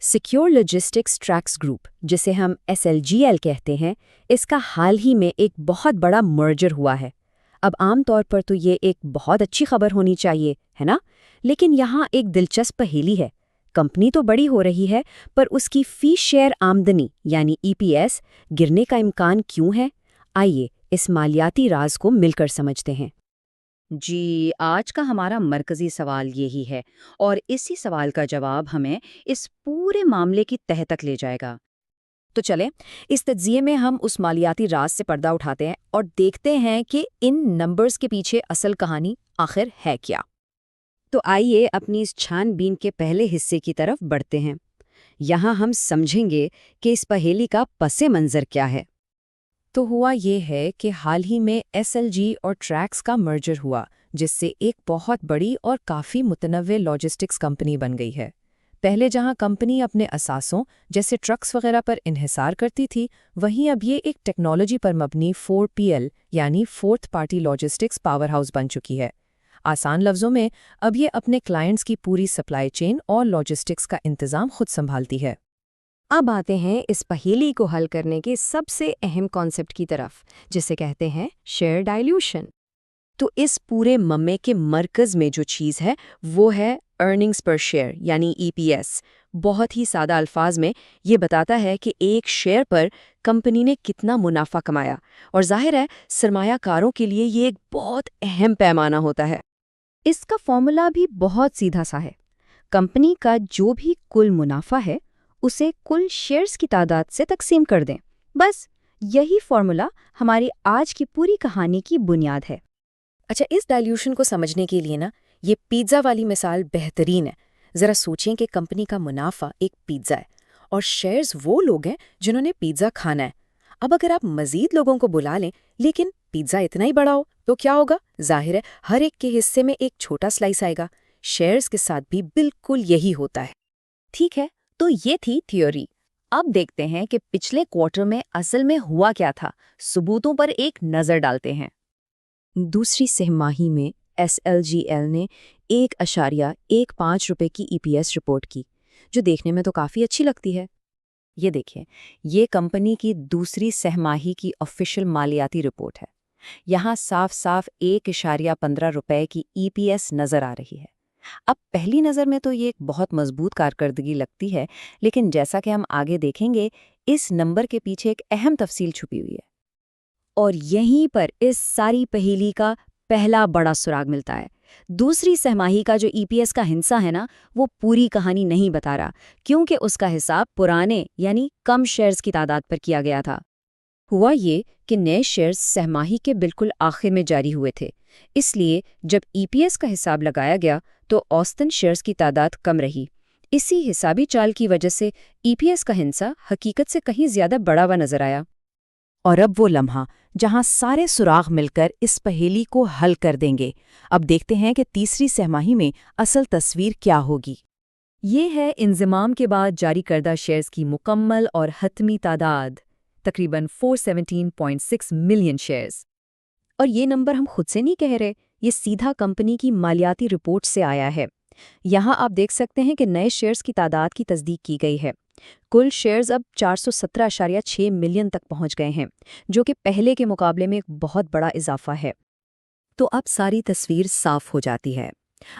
Secure logistics tracks group, जिसे हम SLGL कहते हैं, इसका हाल ही में एक बहुत बड़ा मर्जर हुआ है। अब आमतौर पर तो ये एक बहुत अच्छी खबर होनी चाहिए, है ना? लेकिन यहाँ एक दिलचस्प पहेली है। कंपनी तो बड़ी हो रही है, पर उसकी फी शेयर आमदनी यानी EPS गिरने का इम्कान क्यों है? आइए इस मालियाती राज को मिलकर समझते हैं। जी, आज का हमारा मरकज़ी सवाल यही है और इसी सवाल का जवाब हमें इस पूरे मामले की तह तक ले जाएगा। तो चलें, इस तज्ज़िये में हम उस मालियाती राज से पर्दा उठाते हैं और देखते हैं कि इन नंबर्स के पीछे असल कहानी आखिर है क्या। तो आइए अपनी इस छानबीन के पहले हिस्से की तरफ बढ़ते हैं। यहाँ हम समझेंगे कि इस पहेली का पसे मंज़र क्या है। तो हुआ ये है कि हाल ही में SLG और ट्रैक्स का मर्जर हुआ, जिससे एक बहुत बड़ी और काफ़ी मुतनव्वे लॉजिस्टिक्स कंपनी बन गई है। पहले जहां कंपनी अपने असासों जैसे ट्रक्स वगैरह पर इन्हिसार करती थी, वहीं अब ये एक टेक्नोलॉजी पर मबनी 4PL यानी fourth party logistics power house बन चुकी है। आसान लफ्ज़ों में, अब ये अपने क्लाइंट्स की पूरी सप्लाई चेन और लॉजिस्टिक्स का इंतज़ाम खुद संभालती है। अब आते हैं इस पहेली को हल करने के सबसे अहम कॉन्सेप्ट की तरफ, जिसे कहते हैं शेयर डाइल्यूशन। तो इस पूरे मम्मे के मरकज़ में जो चीज़ है वो है अर्निंग्स पर शेयर यानी EPS। बहुत ही सादा अल्फाज में ये बताता है कि एक शेयर पर कंपनी ने कितना मुनाफा कमाया, और जाहिर है सरमायाकारों के लिए ये एक बहुत अहम पैमाना होता है। इसका फॉर्मूला भी बहुत सीधा सा है। कंपनी का जो भी कुल मुनाफा है उसे कुल शेयर्स की तादाद से तकसीम कर दें। बस यही फॉर्मूला हमारी आज की पूरी कहानी की बुनियाद है। अच्छा, इस डाइल्यूशन को समझने के लिए ना, ये पिज़्ज़ा वाली मिसाल बेहतरीन है। ज़रा सोचें कि कंपनी का मुनाफा एक पिज़्ज़ा है और शेयर्स वो लोग हैं जिन्होंने पिज़्ज़ा खाना है। अब अगर आप मज़ीद लोगों को बुला लें, लेकिन पिज़्ज़ा इतना ही बड़ा हो, तो क्या होगा? जाहिर है हर एक के हिस्से में एक छोटा स्लाइस आएगा। शेयर्स के साथ भी बिल्कुल यही होता है। ठीक है, तो ये थी थ्योरी। अब देखते हैं कि पिछले क्वार्टर में असल में हुआ क्या था। सबूतों पर एक नज़र डालते हैं। दूसरी तिमाही में SLGL ने 1.15 रुपए की EPS रिपोर्ट की, जो देखने में तो काफ़ी अच्छी लगती है। ये देखिए, ये कंपनी की दूसरी तिमाही की ऑफिशियल मालियाती रिपोर्ट है। यहाँ साफ साफ 1.15 रुपए की EPS नज़र आ रही है। अब पहली नज़र में तो ये एक बहुत मजबूत कारकर्दगी लगती है, लेकिन जैसा कि हम आगे देखेंगे, इस नंबर के पीछे एक अहम तफसील छुपी हुई है। और यहीं पर इस सारी पहेली का पहला बड़ा सुराग मिलता है। दूसरी तिमाही का जो EPS का हिस्सा है ना, वो पूरी कहानी नहीं बता रहा, क्योंकि उसका हिसाब पुराने यानी कम शेयर्स की तादाद पर किया गया था। हुआ ये कि नए शेयर्स तिमाही के बिल्कुल आखिर में जारी हुए थे, इसलिए जब EPS का हिसाब लगाया गया तो औसतन शेयर्स की तादाद कम रही। इसी हिसाबी चाल की वजह से EPS का हिस्सा हकीकत से कहीं ज्यादा बड़ा हुआ नजर आया। और अब वो लम्हा जहां सारे सुराग मिलकर इस पहेली को हल कर देंगे। अब देखते हैं कि तीसरी तिमाही में असल तस्वीर क्या होगी। ये है इंज़िमाम के बाद जारी करदा शेयर्स की मुकम्मल और हतमी तादाद, तकरीबन 417.6 मिलियन शेयर्स। और ये नंबर हम खुद से नहीं कह रहे, ये सीधा कंपनी की मालियाती रिपोर्ट से आया है। यहाँ आप देख सकते हैं कि नए शेयर्स की तादाद की तस्दीक की गई है। कुल शेयर्स अब 417.6 मिलियन तक पहुंच गए हैं, जो कि पहले के मुकाबले में एक बहुत बड़ा इजाफा है। तो अब सारी तस्वीर साफ हो जाती है।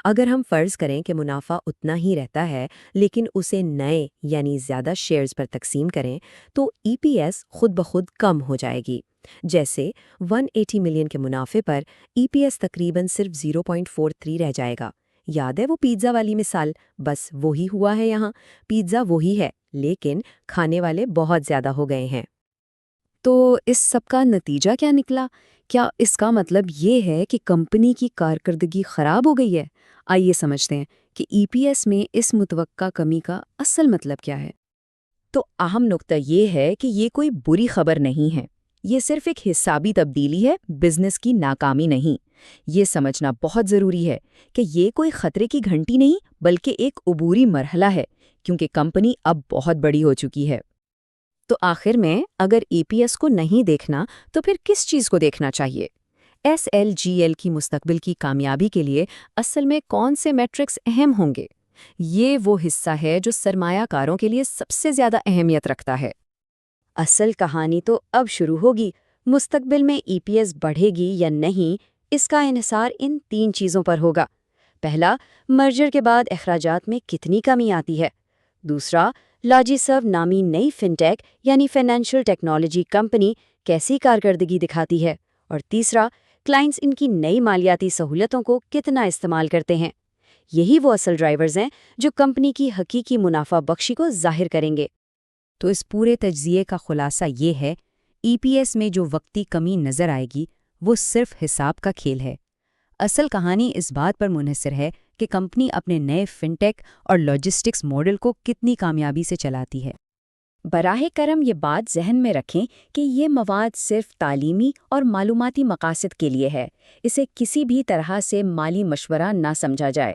अगर हम फर्ज करें कि मुनाफा उतना ही रहता है, लेकिन उसे नए यानी ज़्यादा शेयर्स पर तकसीम करें, तो EPS खुद ब खुद कम हो जाएगी। जैसे 180 मिलियन के मुनाफे पर EPS तकरीबन सिर्फ 0.43 रह जाएगा। याद है वो पिज़्ज़ा वाली मिसाल? बस वही हुआ है यहाँ। पिज़्ज़ा वही है, लेकिन खाने वाले बहुत ज़्यादा हो गए हैं। तो इस सब का नतीजा क्या निकला? क्या इसका मतलब ये है कि कंपनी की कारकर्दगी खराब हो गई है? आइए समझते हैं कि EPS में इस मुतवक्का कमी का असल मतलब क्या है। तो अहम नुक्ता ये है कि ये कोई बुरी खबर नहीं है। ये सिर्फ एक हिसाबी तब्दीली है, बिजनेस की नाकामी नहीं। ये समझना बहुत ज़रूरी है कि ये कोई खतरे की घंटी नहीं, बल्कि एक अबूरी मरहला है, क्योंकि कंपनी अब बहुत बड़ी हो चुकी है। तो आखिर में अगर EPS को नहीं देखना, तो फिर किस चीज़ को देखना चाहिए? SLGL की मुस्तकबिल की कामयाबी के लिए असल में कौन से मैट्रिक्स अहम होंगे? یہ وہ حصہ ہے جو سرمایہ کاروں کے لیے سب سے زیادہ اہمیت رکھتا ہے۔ اصل کہانی تو اب شروع ہوگی۔ مستقبل میں ای پی ایس بڑھے گی یا نہیں، اس کا انحصار ان 3 چیزوں پر ہوگا۔ پہلا، مرجر کے بعد اخراجات میں کتنی کمی آتی ہے۔ دوسرا، لاجیسرو نامی نئی فنٹیک یعنی فائنینشیل ٹیکنالوجی کمپنی کیسی کارکردگی دکھاتی ہے۔ اور تیسرا، کلائنٹس ان کی نئی مالیاتی سہولتوں کو کتنا استعمال کرتے ہیں۔ یہی وہ اصل ڈرائیورز ہیں جو کمپنی کی حقیقی منافع بخشی کو ظاہر کریں گے۔ تو اس پورے تجزیے کا خلاصہ یہ ہے، ای پی ایس میں جو وقتی کمی نظر آئے گی وہ صرف حساب کا کھیل ہے۔ اصل کہانی اس بات پر منحصر ہے کہ کمپنی اپنے نئے فنٹیک اور لاجسٹکس ماڈل کو کتنی کامیابی سے چلاتی ہے۔ براہ کرم یہ بات ذہن میں رکھیں کہ یہ مواد صرف تعلیمی اور معلوماتی مقاصد کے لیے ہے، اسے کسی بھی طرح سے مالی مشورہ نہ سمجھا جائے۔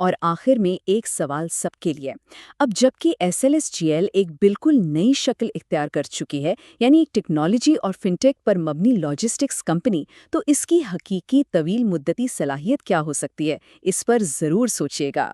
اور آخر میں ایک سوال سب کے لیے، اب جبکہ S L S G L ایک بالکل نئی شکل اختیار کر چکی ہے، یعنی ایک ٹیکنالوجی اور فنٹیک پر مبنی لاجسٹکس کمپنی، تو اس کی حقیقی طویل مدتی صلاحیت کیا ہو سکتی ہے، اس پر ضرور سوچیے گا۔